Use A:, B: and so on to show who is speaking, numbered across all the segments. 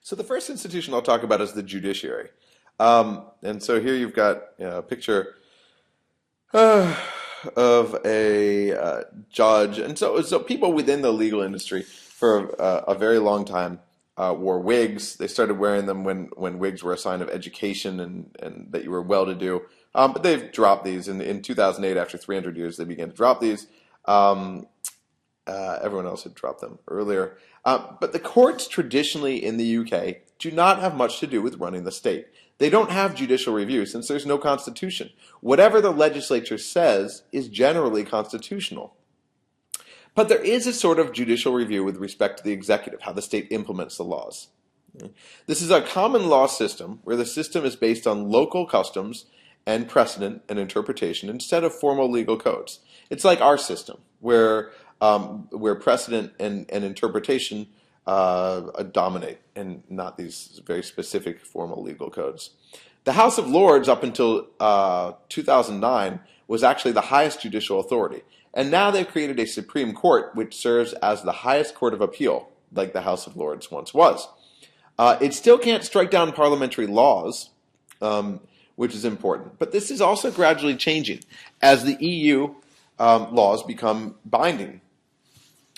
A: So the first institution I'll talk about is the judiciary. And so here you've got a picture uh, of a judge, and so people within the legal industry for a very long time wore wigs. They started wearing them when wigs were a sign of education and that you were well-to-do. But they've dropped these in 2008. After 300 years, they began to drop these. Um, Everyone else had dropped them earlier. But the courts traditionally in the UK do not have much to do with running the state. They don't have judicial review since there's no constitution. Whatever the legislature says is generally constitutional. But there is a sort of judicial review with respect to the executive, how the state implements the laws. This is a common law system where the system is based on local customs and precedent and interpretation instead of formal legal codes. It's like our system, where precedent and interpretation dominate, and not these very specific formal legal codes. The House of Lords, up until 2009, was actually the highest judicial authority. And now they've created a Supreme Court, which serves as the highest court of appeal, like the House of Lords once was. It still can't strike down parliamentary laws, which is important. But this is also gradually changing as the EU laws become binding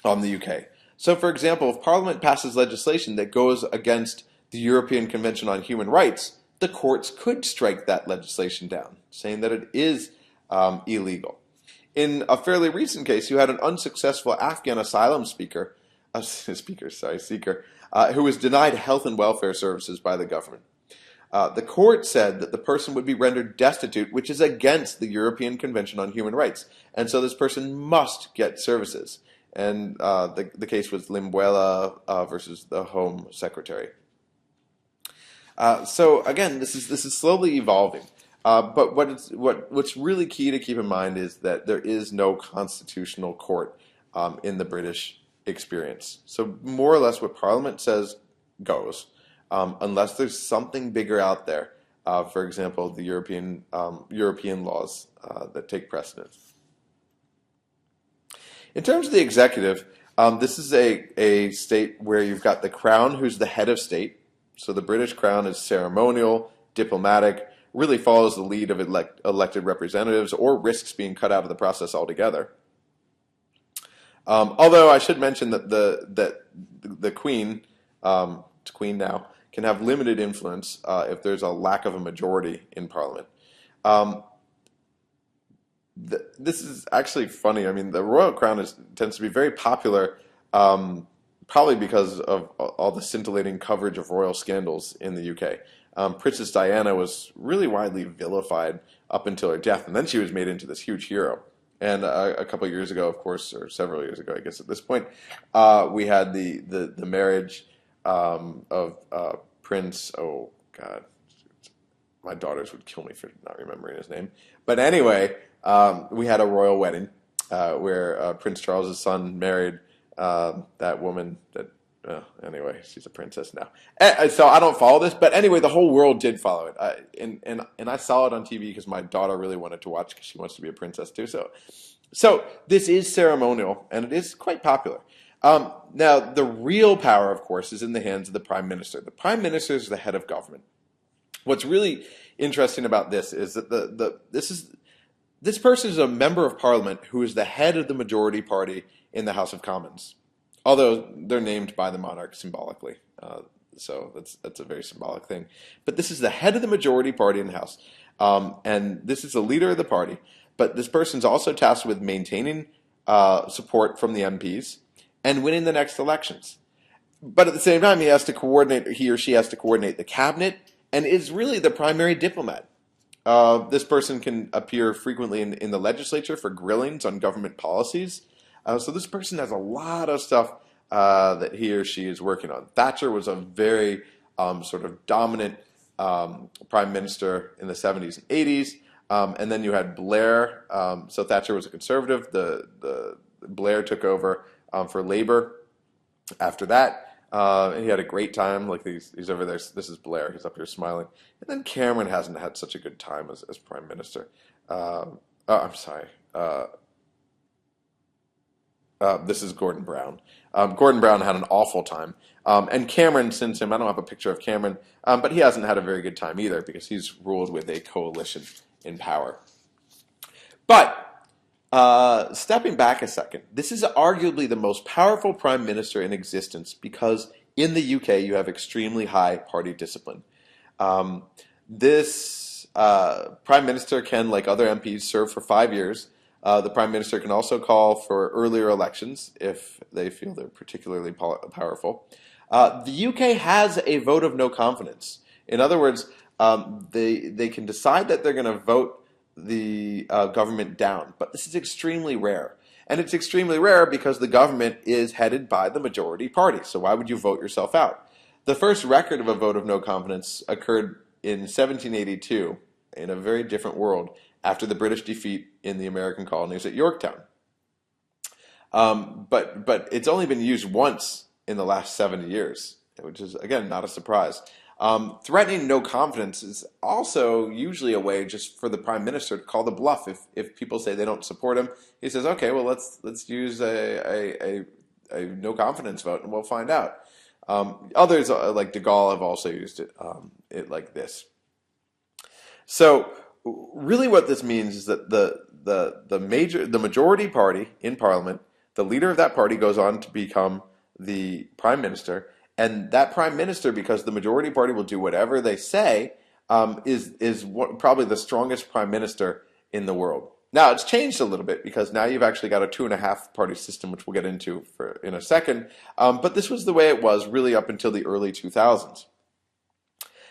A: on the UK. So, for example, if Parliament passes legislation that goes against the European Convention on Human Rights, the courts could strike that legislation down, saying that it is illegal. In a fairly recent case, you had an unsuccessful Afghan asylum seeker, who was denied health and welfare services by the government. The court said that the person would be rendered destitute, which is against the European Convention on Human Rights, and so this person must get services. And the case was Limbuela versus the Home Secretary. So again, this is slowly evolving. But what's really key to keep in mind is that there is no constitutional court in the British experience. So more or less what Parliament says goes, unless there's something bigger out there. For example, the European laws that take precedence. In terms of the executive, this is a state where you've got the crown, who's the head of state. So the British crown is ceremonial, diplomatic, really follows the lead of elected representatives, or risks being cut out of the process altogether. Although I should mention that the Queen, it's Queen now, can have limited influence if there's a lack of a majority in Parliament. This is actually funny. I mean, the royal crown tends to be very popular, probably because of all the scintillating coverage of royal scandals in the UK. Princess Diana was really widely vilified up until her death, and then she was made into this huge hero. And a couple of years ago, of course, or several years ago, I guess at this point, we had the marriage of Prince. Oh God, my daughters would kill me for not remembering his name. But anyway, we had a royal wedding where Prince Charles's son married that woman that. Anyway, she's a princess now. So I don't follow this, but anyway, the whole world did follow it. And I saw it on TV because my daughter really wanted to watch because she wants to be a princess too. So this is ceremonial, and it is quite popular. Now, the real power, of course, is in the hands of the Prime Minister. The Prime Minister is the head of government. What's really interesting about this is that this person is a member of Parliament who is the head of the majority party in the House of Commons. Although they're named by the monarch symbolically, so that's a very symbolic thing. But this is the head of the majority party in the House, and this is the leader of the party. But this person's also tasked with maintaining support from the MPs and winning the next elections. But at the same time, he or she has to coordinate the cabinet, and is really the primary diplomat. This person can appear frequently in the legislature for grillings on government policies. So this person has a lot of stuff that he or she is working on. Thatcher was a very sort of dominant prime minister in the 70s and 80s. And then you had Blair. So Thatcher was a conservative. The Blair took over for Labour after that. And he had a great time. Like he's over there. This is Blair. He's up here smiling. And then Cameron hasn't had such a good time as prime minister. I'm sorry. This is Gordon Brown. Gordon Brown had an awful time. And Cameron, since him, I don't have a picture of Cameron, but he hasn't had a very good time either because he's ruled with a coalition in power. But stepping back a second, this is arguably the most powerful prime minister in existence because in the UK you have extremely high party discipline. This prime minister can, like other MPs, serve for 5 years. The prime minister can also call for earlier elections if they feel they're particularly powerful. The UK has a vote of no confidence. In other words, they can decide that they're going to vote the government down, but this is extremely rare. And it's extremely rare because the government is headed by the majority party. So why would you vote yourself out? The first record of a vote of no confidence occurred in 1782 in a very different world after the British defeat in the American colonies at Yorktown. But it's only been used once in the last 70 years, which is, again, not a surprise. Threatening no confidence is also usually a way just for the prime minister to call the bluff. If people say they don't support him, he says, okay, well, let's use a no confidence vote and we'll find out. Others, like de Gaulle, have also used it like this. So really what this means is that the majority party in Parliament, the leader of that party goes on to become the prime minister. And that prime minister, because the majority party will do whatever they say, is probably the strongest prime minister in the world. Now, it's changed a little bit because now you've actually got a 2.5 party system, which we'll get into in a second. But this was the way it was really up until the early 2000s.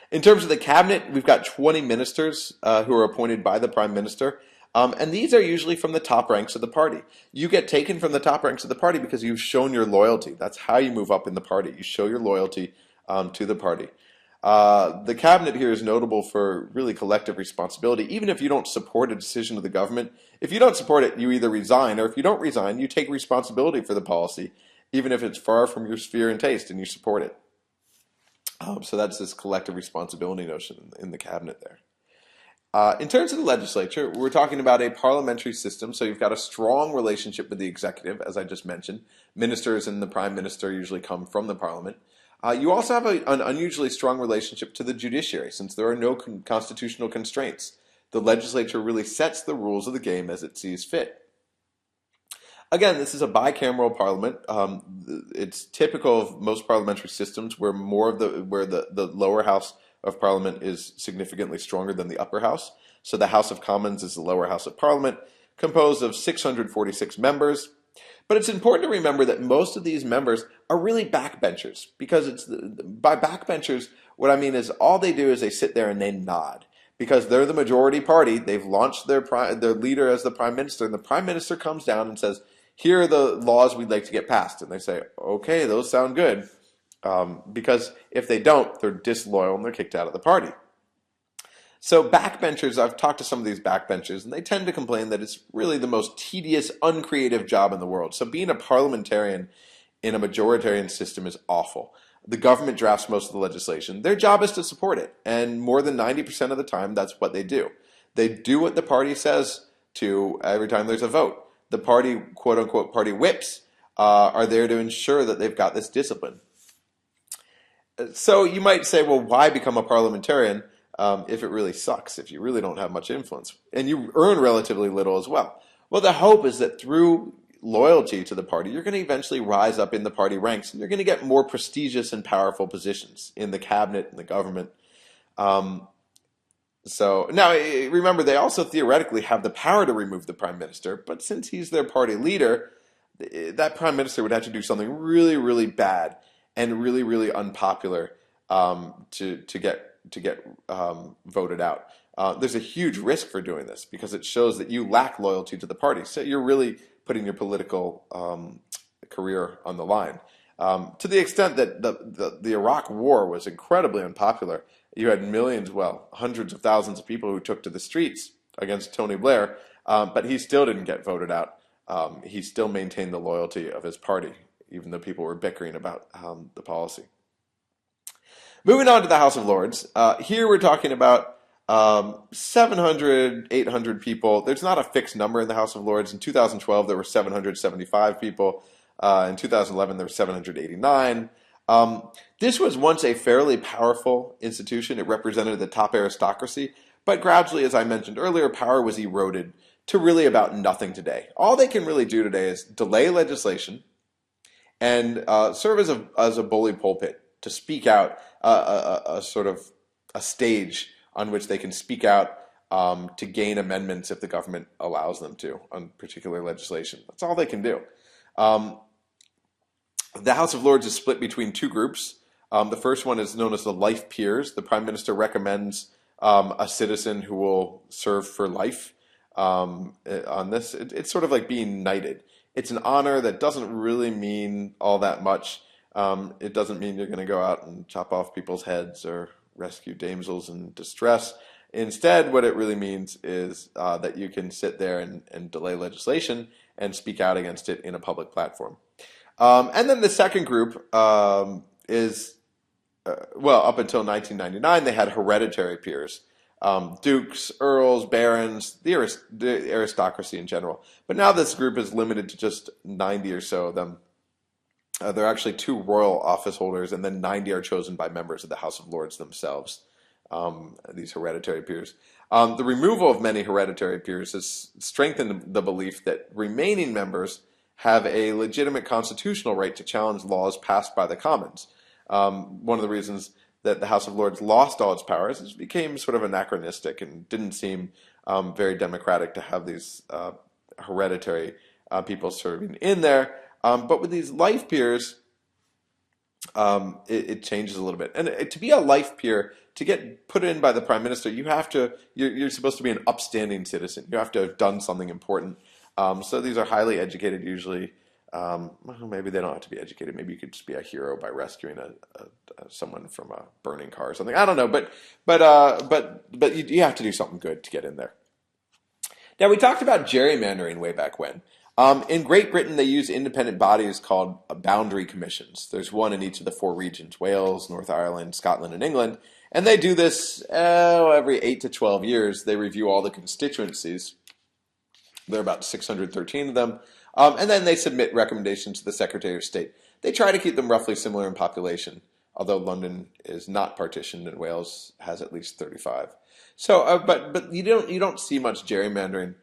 A: In terms of the cabinet, we've got 20 ministers who are appointed by the prime minister. And these are usually from the top ranks of the party. You get taken from the top ranks of the party because you've shown your loyalty. That's how you move up in the party. You show your loyalty to the party. The cabinet here is notable for really collective responsibility. Even if you don't support a decision of the government, if you don't support it, you either resign, or if you don't resign, you take responsibility for the policy, even if it's far from your sphere and taste, and you support it. So that's this collective responsibility notion in the cabinet there. In terms of the legislature, we're talking about a parliamentary system, so you've got a strong relationship with the executive, as I just mentioned. Ministers and the prime minister usually come from the parliament. You also have an unusually strong relationship to the judiciary, since there are no constitutional constraints. The legislature really sets the rules of the game as it sees fit. Again, this is a bicameral parliament. It's typical of most parliamentary systems where the lower house of Parliament is significantly stronger than the upper house. So the House of Commons is the lower house of Parliament, composed of 646 members. But it's important to remember that most of these members are really backbenchers, because by backbenchers, what I mean is all they do is they sit there and they nod, because they're the majority party. They've launched their leader as the prime minister, and the prime minister comes down and says, here are the laws we'd like to get passed. And they say, okay, those sound good. Because if they don't, they're disloyal and they're kicked out of the party. So backbenchers, I've talked to some of these backbenchers, and they tend to complain that it's really the most tedious, uncreative job in the world. So being a parliamentarian in a majoritarian system is awful. The government drafts most of the legislation. Their job is to support it, and more than 90% of the time, that's what they do. They do what the party says to every time there's a vote. The party, quote-unquote, party whips are there to ensure that they've got this discipline. So you might say, well, why become a parliamentarian if it really sucks, if you really don't have much influence, and you earn relatively little as well? Well, the hope is that through loyalty to the party, you're going to eventually rise up in the party ranks, and you're going to get more prestigious and powerful positions in the cabinet and the government. So now, remember, they also theoretically have the power to remove the prime minister, but since he's their party leader, that prime minister would have to do something really, really bad and really, really unpopular to get voted out. There's a huge risk for doing this because it shows that you lack loyalty to the party. So you're really putting your political career on the line. To the extent that the Iraq War was incredibly unpopular. You had millions, well, hundreds of thousands of people who took to the streets against Tony Blair, but he still didn't get voted out. He still maintained the loyalty of his party, even though people were bickering about the policy. Moving on to the House of Lords. Here we're talking about 700, 800 people. There's not a fixed number in the House of Lords. In 2012, there were 775 people. In 2011, there were 789. This was once a fairly powerful institution. It represented the top aristocracy, but gradually, as I mentioned earlier, power was eroded to really about nothing today. All they can really do today is delay legislation and serve as a bully pulpit to speak out, a sort of a stage on which they can speak out to gain amendments if the government allows them to on particular legislation. That's all they can do. Um, the House of Lords is split between two groups. The first one is known as the life peers. The prime minister recommends a citizen who will serve for life on this. It's sort of like being knighted. It's an honor that doesn't really mean all that much. It doesn't mean you're going to go out and chop off people's heads or rescue damsels in distress. Instead, what it really means is that you can sit there and delay legislation and speak out against it in a public platform. And then the second group is, well, up until 1999, they had hereditary peers. Dukes, earls, barons, the aristocracy in general. But now this group is limited to just 90 or so of them. There are actually two royal office holders, and then 90 are chosen by members of the House of Lords themselves, these hereditary peers. The removal of many hereditary peers has strengthened the belief that remaining members have a legitimate constitutional right to challenge laws passed by the Commons. One of the reasons that the House of Lords lost all its powers is it became sort of anachronistic and didn't seem very democratic to have these hereditary people serving in there. But with these life peers, it changes a little bit. And to be a life peer, to get put in by the prime minister, you're supposed to be an upstanding citizen. You have to have done something important. So these are highly educated, usually. Well, maybe they don't have to be educated. Maybe you could just be a hero by rescuing someone from a burning car or something. I don't know, but you have to do something good to get in there. Now, we talked about gerrymandering way back when. In Great Britain, they use independent bodies called boundary commissions. There's one in each of the four regions: Wales, North Ireland, Scotland, and England. And they do this every 8 to 12 years. They review all the constituencies. There are about 613 of them. And then they submit recommendations to the Secretary of State. They try to keep them roughly similar in population, although London is not partitioned and Wales has at least 35. So, but you don't see much gerrymandering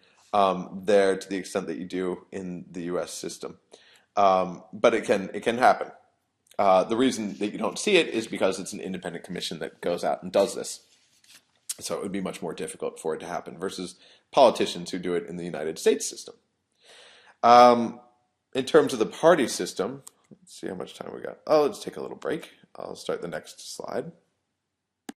A: there to the extent that you do in the U.S. system. But it can happen. The reason that you don't see it is because it's an independent commission that goes out and does this. So it would be much more difficult for it to happen versus politicians who do it in the United States system. In terms of the party system, let's see how much time we got. Oh, let's take a little break. I'll start the next slide.